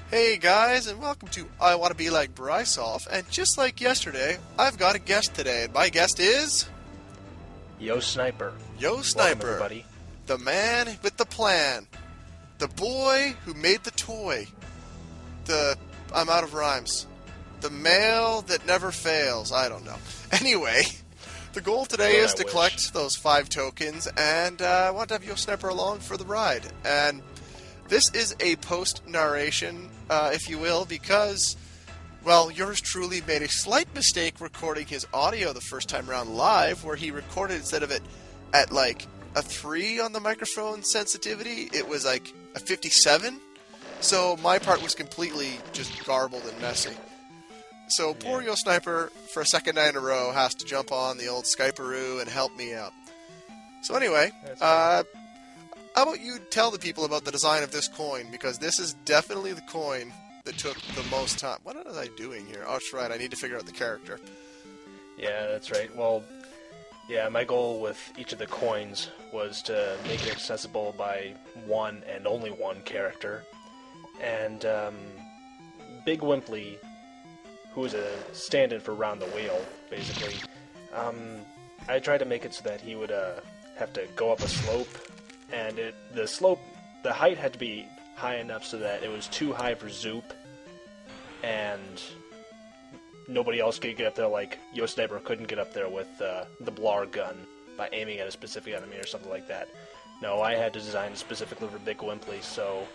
Hey guys, and welcome to I Want to Be Like Brisulph. And just like yesterday, I've got a guest today, and my guest is Yo Sniper. Yo Welcome, Sniper, everybody. the man with the plan, the boy who made the toy, I'm out of rhymes, the male that never fails. I don't know. Anyway, the goal today is to collect those 5 tokens, and I want to have Yo Sniper along for the ride. And this is a post-narration, if you will, because, well, yours truly made a slight mistake recording his audio the first time around live, where he recorded, instead of it at, like, a 3 on the microphone sensitivity, it was, like, a 57. So my part was completely just garbled and messy. So poor Yo Sniper, for a second night in a row, has to jump on the old Skyperoo and help me out. So anyway, how about you tell the people about the design of this coin, because this is definitely the coin that took the most time. What was I doing here? Oh, that's right, I need to figure out the character. Yeah, that's right. Well, yeah, my goal with each of the coins was to make it accessible by one and only one character. And Big Wimpley, who is a stand-in for Round the Wheel, basically, I tried to make it so that he would have to go up a slope. And the height had to be high enough so that it was too high for Zoop, and nobody else could get up there. Like Yo Sniper couldn't get up there with the Blar gun by aiming at a specific enemy or something like that. No, I had to design it specifically for Big Wimpley, so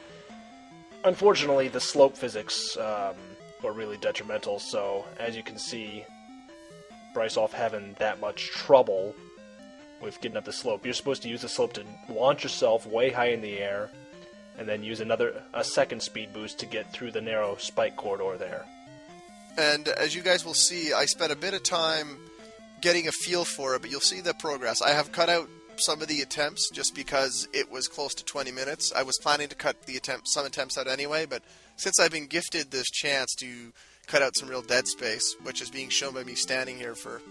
unfortunately the slope physics were really detrimental, so as you can see, Brisulph having that much trouble with getting up the slope. You're supposed to use the slope to launch yourself way high in the air, and then use a second speed boost to get through the narrow spike corridor there. And as you guys will see, I spent a bit of time getting a feel for it, but you'll see the progress. I have cut out some of the attempts just because it was close to 20 minutes. I was planning to cut some attempts out anyway, but since I've been gifted this chance to cut out some real dead space, which is being shown by me standing here for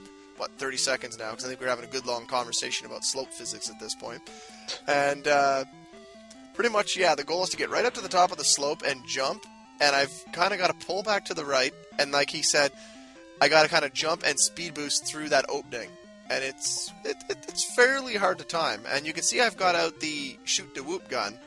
30 seconds now, because I think we're having a good long conversation about slope physics at this point. And pretty much, yeah, the goal is to get right up to the top of the slope and jump, and I've kind of got to pull back to the right, and like he said, I got to kind of jump and speed boost through that opening. And it's fairly hard to time. And you can see I've got out the shoot-to-whoop gun,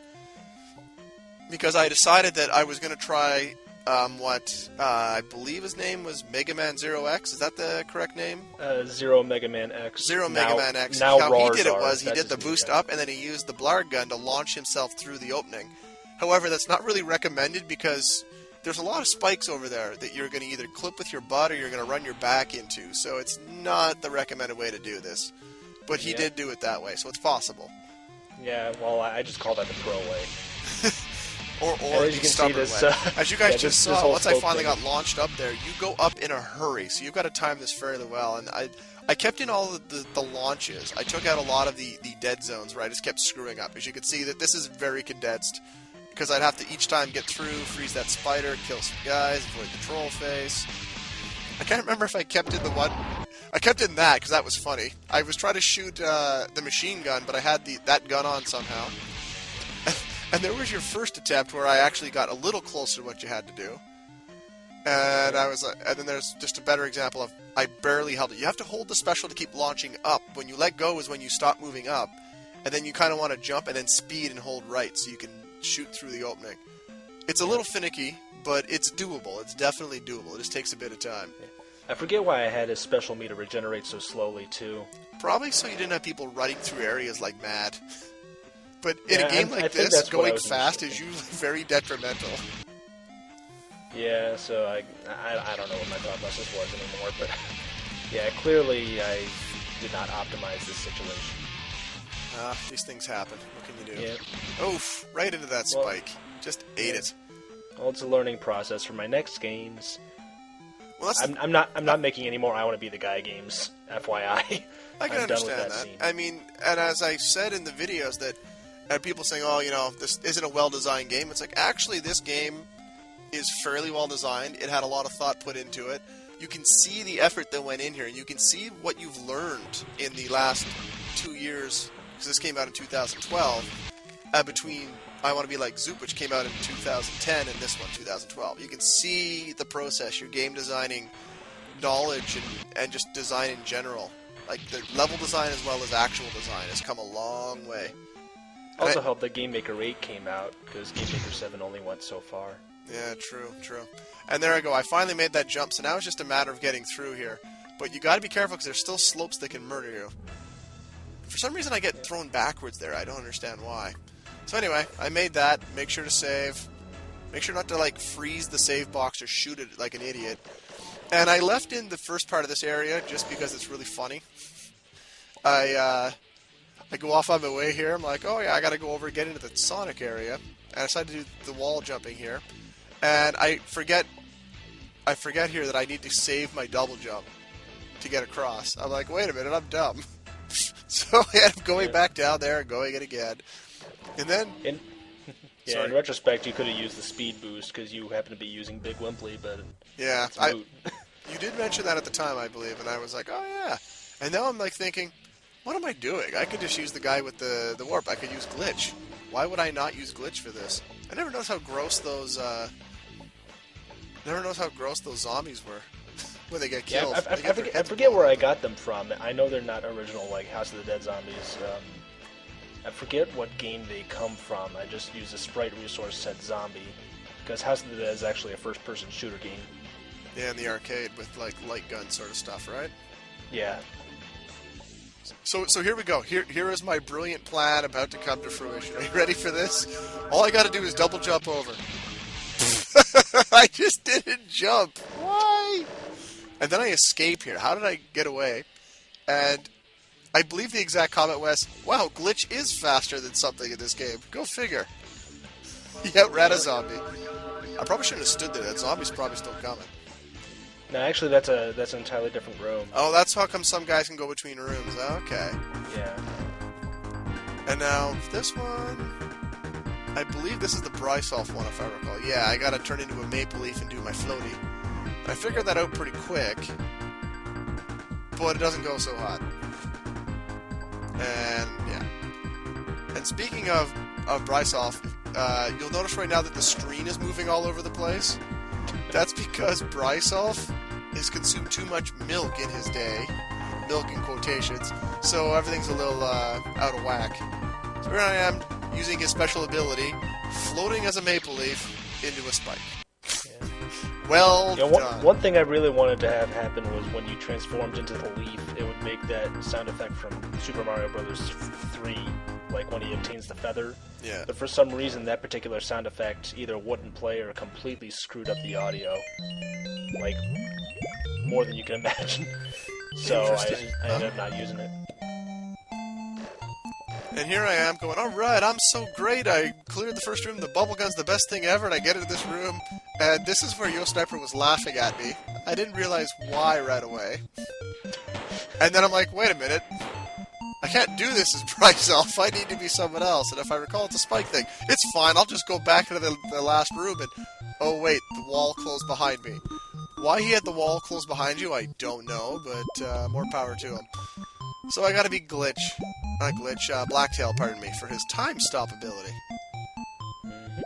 because I decided that I was going to try I believe his name was Mega Man Zero X. Is that the correct name? Zero Mega Man X. Zero Mega Man X. Now How he did it was he did the boost gun. up, and then he used the Blar gun to launch himself through the opening. However, that's not really recommended, because there's a lot of spikes over there that you're going to either clip with your butt or you're going to run your back into. So it's not the recommended way to do this. But he did do it that way, so it's possible. Yeah, well, I just call that the pro way. Or the stubborn way. As you guys just saw, once I finally got launched up there, you go up in a hurry, so you've got to time this fairly well. And I kept in all of the launches. I took out a lot of the dead zones where I just kept screwing up. As you can see, that this is very condensed, because I'd have to each time get through, freeze that spider, kill some guys, avoid the troll face. I can't remember if I kept in the one. I kept in that because that was funny. I was trying to shoot the machine gun, but I had that gun on somehow. And there was your first attempt where I actually got a little closer to what you had to do. And and then there's just a better example of I barely held it. You have to hold the special to keep launching up. When you let go is when you stop moving up. And then you kind of want to jump and then speed and hold right so you can shoot through the opening. It's a little finicky, but it's doable. It's definitely doable. It just takes a bit of time. I forget why I had a special meter regenerate so slowly, too. Probably so you didn't have people running through areas like mad. But in a game like this, going fast is usually very detrimental. Yeah, so I don't know what my thought process was anymore, but yeah, clearly I did not optimize this situation. These things happen. What can you do? Yeah. Oof, right into that spike. Just ate it. Well, it's a learning process for my next games. Well, I'm not making any more I Want to Be the Guy games, FYI. I can understand that. I mean, and as I said in the videos that. And people saying, oh, this isn't a well-designed game. It's like, actually, this game is fairly well-designed. It had a lot of thought put into it. You can see the effort that went in here. You can see what you've learned in the last 2 years, because this came out in 2012, between I Want to Be Like Zoop, which came out in 2010, and this one, 2012. You can see the process, your game designing knowledge and just design in general. Like, the level design as well as actual design has come a long way. Also helped that Game Maker 8 came out, because Game Maker 7 only went so far. Yeah, true. And there I go. I finally made that jump, so now it's just a matter of getting through here. But you gotta be careful, because there's still slopes that can murder you. For some reason I get thrown backwards there. I don't understand why. So anyway, I made that. Make sure to save. Make sure not to, like, freeze the save box or shoot it like an idiot. And I left in the first part of this area just because it's really funny. I go off on my way here. I'm like, oh yeah, I gotta go over and get into the Sonic area. And I decided to do the wall jumping here. And I forget here that I need to save my double jump to get across. I'm like, wait a minute, I'm dumb. So I end up going back down there and going it again. And then... In retrospect, you could have used the speed boost because you happen to be using Big Wimpley, but yeah, you did mention that at the time, I believe, and I was like, oh yeah. And now I'm like thinking, what am I doing? I could just use the guy with the warp. I could use Glitch. Why would I not use Glitch for this? I never noticed how gross those zombies were when they get killed. Yeah, I forget where I got them from. I know they're not original, like House of the Dead zombies. I forget what game they come from. I just used a sprite resource set zombie, because House of the Dead is actually a first-person shooter game. Yeah, in the arcade with like light gun sort of stuff, right? Yeah. So here we go. Here is my brilliant plan about to come to fruition. Are you ready for this? All I got to do is double jump over. I just didn't jump. Why? And then I escape here. How did I get away? And I believe the exact comment was, wow, Glitch is faster than something in this game. Go figure. He outran a zombie. I probably shouldn't have stood there. That zombie's probably still coming. No, actually, that's an entirely different room. Oh, that's how come some guys can go between rooms. Okay. Yeah. And now, this one... I believe this is the Brisulph one, if I recall. Yeah, I gotta turn into a maple leaf and do my floaty. I figured that out pretty quick, but it doesn't go so hot. And, yeah. And speaking of Brisulph, you'll notice right now that the screen is moving all over the place. That's because Brisulph has consumed too much milk in his day. Milk in quotations. So everything's a little out of whack. So here I am, using his special ability, floating as a maple leaf into a spike. Yeah. Well done. One thing I really wanted to have happen was when you transformed into the leaf, it would make that sound effect from Super Mario Bros. 3, like when he obtains the feather. Yeah. But for some reason, that particular sound effect either wouldn't play or completely screwed up the audio. Like, more than you can imagine. So I ended up not using it. And here I am going, alright, I'm so great, I cleared the first room, the bubble gun's the best thing ever, and I get into this room, and this is where Yo Sniper was laughing at me. I didn't realize why right away. And then I'm like, wait a minute, I can't do this as Brisulph, I need to be someone else, and if I recall, it's a spike thing. It's fine, I'll just go back into the last room, and oh wait, the wall closed behind me. Why he had the wall closed behind you, I don't know, but more power to him. So I gotta be Blacktail, pardon me, for his time stop ability.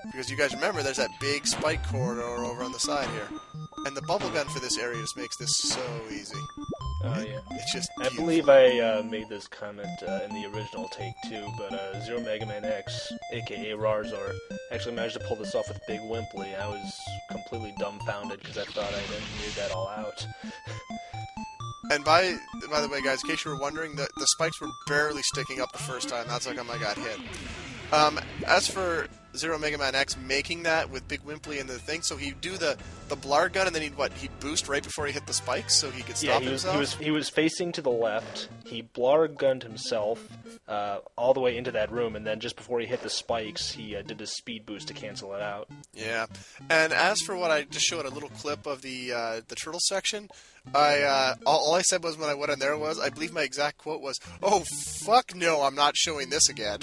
Because you guys remember, there's that big spike corridor over on the side here. And the bubble gun for this area just makes this so easy. Oh, yeah. It's just I believe I made this comment in the original take, too, but Zero Mega Man X, a.k.a. Rarzor, actually managed to pull this off with Big Wimpley. I was completely dumbfounded because I thought I'd engineered that all out. And by the way, guys, in case you were wondering, the spikes were barely sticking up the first time. That's how come I got hit. As for Zero Mega Man X making that with Big Wimpley and the thing, so he'd do the Blar gun, and then he'd boost right before he hit the spikes, so he could stop himself? He was facing to the left. He Blar gunned himself all the way into that room, and then just before he hit the spikes, he did his speed boost to cancel it out. Yeah. And as for what I just showed, a little clip of the turtle section, all I said was when I went in there was, I believe my exact quote was, "Oh, fuck no, I'm not showing this again."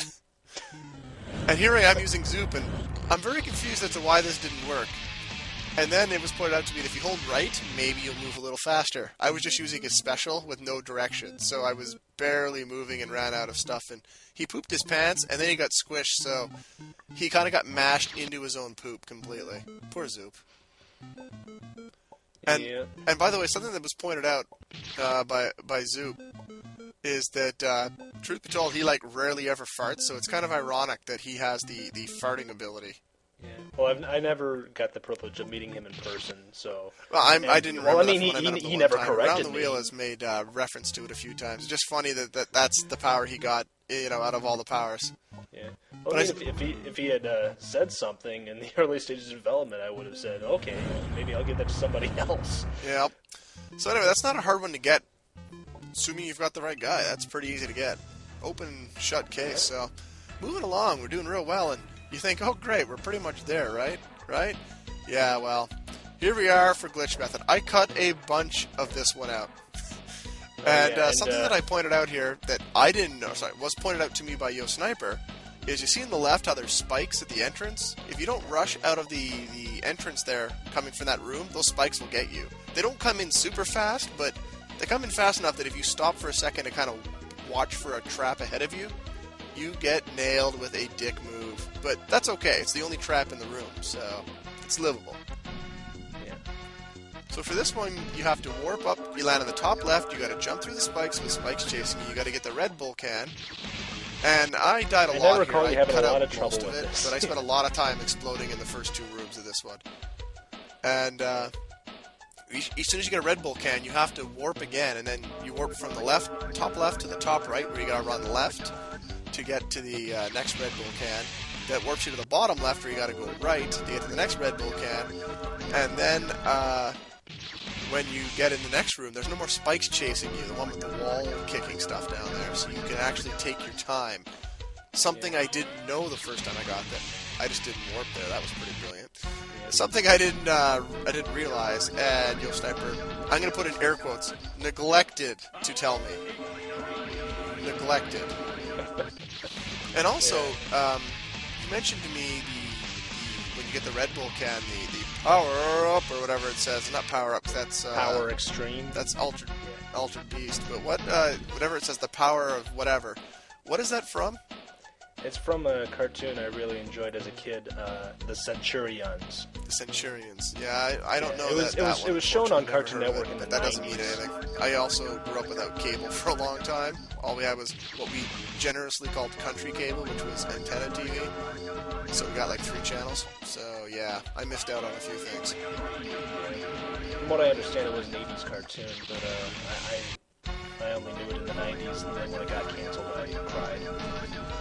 And here I am using Zoop, and I'm very confused as to why this didn't work. And then it was pointed out to me that if you hold right, maybe you'll move a little faster. I was just using his special with no direction, so I was barely moving and ran out of stuff. And he pooped his pants, and then he got squished, so he kind of got mashed into his own poop completely. Poor Zoop. And by the way, something that was pointed out by Zoop is that, truth be told, he rarely ever farts, so it's kind of ironic that he has the farting ability. Yeah. Well, I never got the privilege of meeting him in person, so. Well, I didn't remember. Well, I mean, he never corrected Around the me. Wheel has made reference to it a few times. It's just funny that's the power he got, out of all the powers. Yeah. Well, if he had said something in the early stages of development, I would have said, okay, maybe I'll give that to somebody else. Yeah. So anyway, that's not a hard one to get, assuming you've got the right guy. That's pretty easy to get. Open, shut case. So, moving along, we're doing real well, and you think, oh great, we're pretty much there, right? Right? Yeah, well, here we are for glitch method. I cut a bunch of this one out. Something that I pointed out here that I didn't know, was pointed out to me by Yo Sniper, is you see on the left how there's spikes at the entrance? If you don't rush out of the entrance there, coming from that room, those spikes will get you. They don't come in super fast, but they come in fast enough that if you stop for a second to kind of watch for a trap ahead of you, you get nailed with a dick move. But that's okay. It's the only trap in the room, so it's livable. Yeah. So for this one, you have to warp up. You land on the top left. You got to jump through the spikes with spikes chasing you. You got to get the Red Bull can. And I died a lot here. I recall you having a lot of trouble with this. But I spent a lot of time exploding in the first two rooms of this one. And as soon as you get a Red Bull can, you have to warp again, and then you warp from the top left to the top right, where you got to run left to get to the next Red Bull can. That warps you to the bottom left, where you got to go right to get to the next Red Bull can. And then when you get in the next room, there's no more spikes chasing you, the one with the wall kicking stuff down there, so you can actually take your time. Something I didn't know the first time I got there. I just didn't warp there. That was pretty brilliant. Something I didn't realize, and Yo Sniper, I'm going to put in air quotes, neglected to tell me. Neglected. And also, you mentioned to me when you get the Red Bull can, the power up or whatever it says. Not power up. That's Power Extreme. That's Altered Beast. But whatever it says, the power of whatever. What is that from? It's from a cartoon I really enjoyed as a kid, The Centurions. The Centurions. Yeah, I don't know it that it was shown on Cartoon Network in the 90s. That doesn't mean anything. I also grew up without cable for a long time. All we had was what we generously called country cable, which was antenna TV. So we got like 3 channels. So yeah, I missed out on a few things. From what I understand, it was an 80s cartoon, but I only knew it in the 90s, and then when it got canceled, I cried.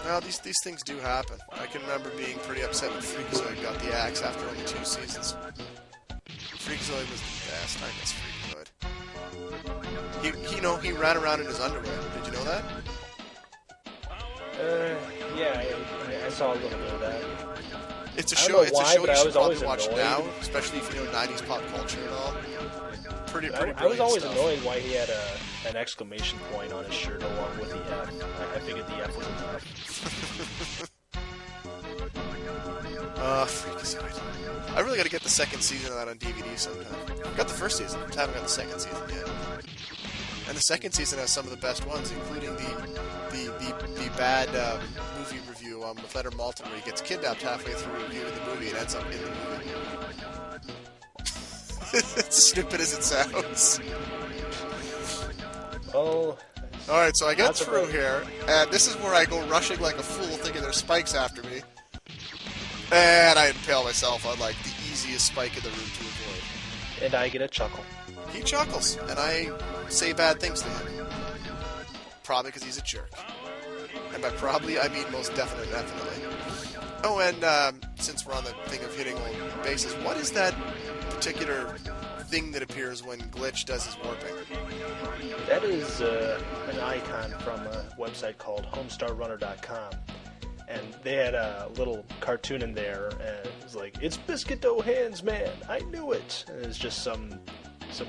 Well, these things do happen. I can remember being pretty upset when Freakazoid got the axe after only 2 seasons. Freakazoid was the best. I miss Freakazoid. He ran around in his underwear. Did you know that? Yeah, I saw a little bit of that. It's a show. It's a show you should probably watch annoyed. now, especially if you know 90s pop culture and all. Pretty I was always stuff. annoyed why he had an exclamation point on his shirt along with the F. I figured the F was enough. Freakazoid. I really got to get the second season of that on DVD sometime. I got the first season, but I haven't got the second season yet. And the second season has some of the best ones, including the bad movie review with Leonard Maltin, where he gets kidnapped halfway through reviewing the movie and ends up in the movie. As stupid as it sounds. Oh. Alright, so I get through here, and this is where I go rushing like a fool, thinking there's spikes after me. And I impale myself on like the easiest spike in the room to avoid. And I get a chuckle. He chuckles, and I say bad things to him. Probably because he's a jerk. And by probably, I mean most definitely. Oh, and since we're on the thing of hitting old bases, what is that particular thing that appears when Glitch does his warping? That is an icon from a website called HomestarRunner.com. And they had a little cartoon in there, and it was like, "It's Biscuit Dough Hands, man! I knew it!" And it was just some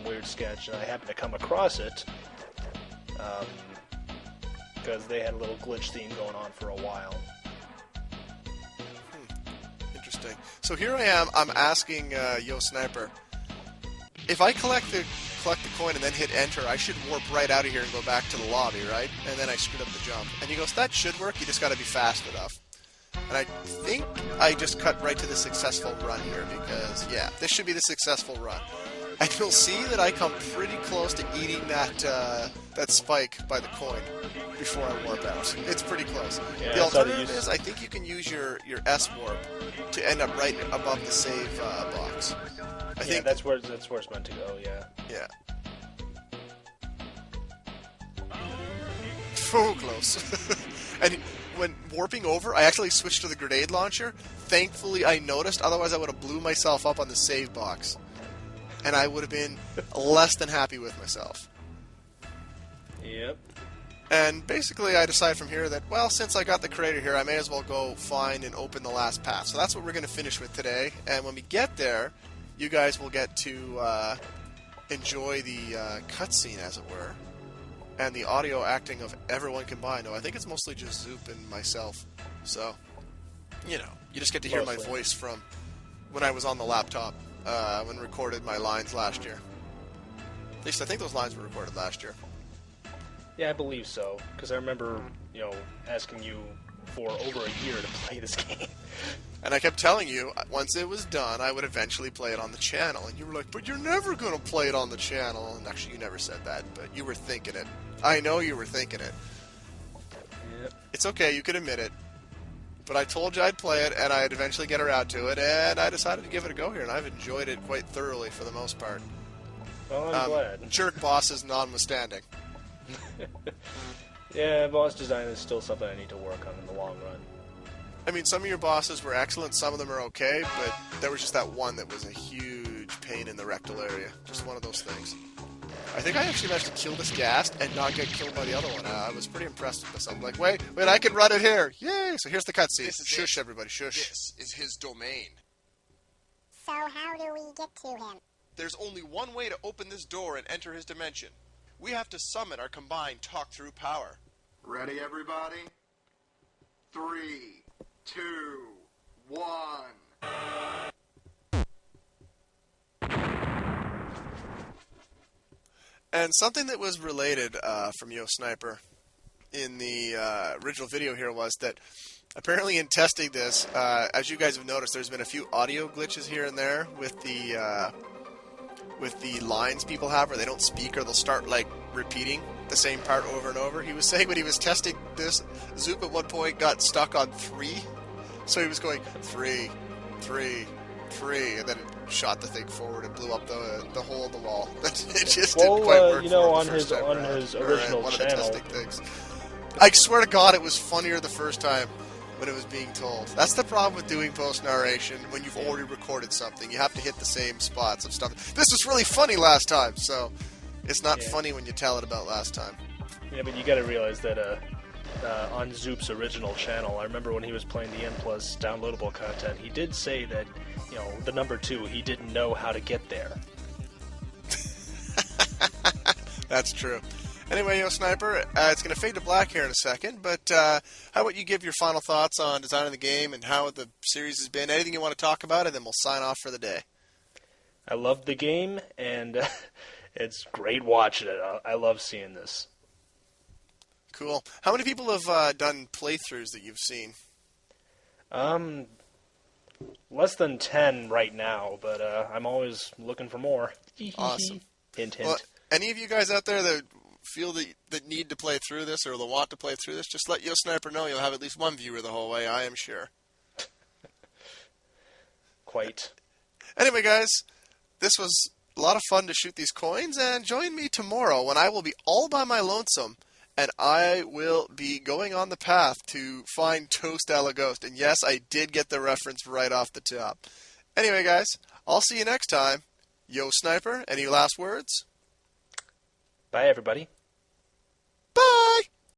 weird sketch, and I happened to come across it because they had a little Glitch theme going on for a while. Interesting. interesting. So here I am. I'm asking Yo Sniper, if I collect the coin and then hit enter, I should warp right out of here and go back to the lobby, right? And then I screwed up the jump. And he goes, that should work. You just got to be fast enough. And I think I just cut right to the successful run here because, yeah, this should be the successful run. And you'll see that I come pretty close to eating that spike by the coin before I warp out. It's pretty close. Yeah, the alternative is I think you can use your S warp to end up right above the save box. I think that's where it's meant to go. Yeah. Yeah. So close. And when warping over, I actually switched to the grenade launcher. Thankfully, I noticed. Otherwise, I would have blew myself up on the save box. And I would have been less than happy with myself. Yep. And basically, I decided from here that, well, since I got the crater here, I may as well go find and open the last path. So that's what we're going to finish with today. And when we get there, you guys will get to enjoy the cutscene, as it were, and the audio acting of everyone combined. Though I think it's mostly just Zoop and myself. So, you know, you just get to hear my voice from when I was on the laptop. When recorded my lines last year. At least I think those lines were recorded last year. Yeah, I believe so. Because I remember, asking you for over a year to play this game. And I kept telling you, once it was done, I would eventually play it on the channel. And you were like, but you're never going to play it on the channel. And actually, you never said that, but you were thinking it. I know you were thinking it. Yep. It's okay, you can admit it. But I told you I'd play it, and I'd eventually get around to it, and I decided to give it a go here, and I've enjoyed it quite thoroughly for the most part. Well, I'm glad. Jerk bosses notwithstanding. Yeah, boss design is still something I need to work on in the long run. I mean, some of your bosses were excellent, some of them are okay, but there was just that one that was a huge pain in the rectal area. Just one of those things. I think I actually managed to kill this ghast and not get killed by the other one. I was pretty impressed with myself. I'm like, wait, I can run it here. Yay! So here's the cutscene. Shush, everybody, shush. This is his domain. So how do we get to him? There's only one way to open this door and enter his dimension. We have to summon our combined Talkthrough power. Ready, everybody? 3, 2, 1... And something that was related from Yo Sniper in the original video here was that apparently in testing this, as you guys have noticed, there's been a few audio glitches here and there with the lines people have where they don't speak or they'll start like repeating the same part over and over. He was saying when he was testing this, Zoop at one point got stuck on 3, so he was going 3, 3, 3, and then it shot the thing forward and blew up the hole in the wall. It just didn't quite work. On his original one channel. of the testing things. I swear to God, it was funnier the first time when it was being told. That's the problem with doing post narration when you've already recorded something. You have to hit the same spots of stuff. This was really funny last time, so it's not funny when you tell it about last time. Yeah, but you got to realize that on Zoop's original channel, I remember when he was playing the N Plus downloadable content, he did say that, the number 2, he didn't know how to get there. That's true. Anyway, Yo Sniper, it's going to fade to black here in a second, but how about you give your final thoughts on designing the game and how the series has been? Anything you want to talk about, and then we'll sign off for the day. I love the game, and it's great watching it. I love seeing this. Cool. How many people have done playthroughs that you've seen? Less than 10 right now, but I'm always looking for more. Awesome. Hint, hint. Well, any of you guys out there that feel that need to play through this or that want to play through this, just let Yo Sniper know. You'll have at least one viewer the whole way, I am sure. Quite. Anyway, guys, this was a lot of fun to shoot these coins, and join me tomorrow when I will be all by my lonesome, and I will be going on the path to find Toast a la Ghost. And yes, I did get the reference right off the top. Anyway, guys, I'll see you next time. Yo Sniper, any last words? Bye, everybody. Bye!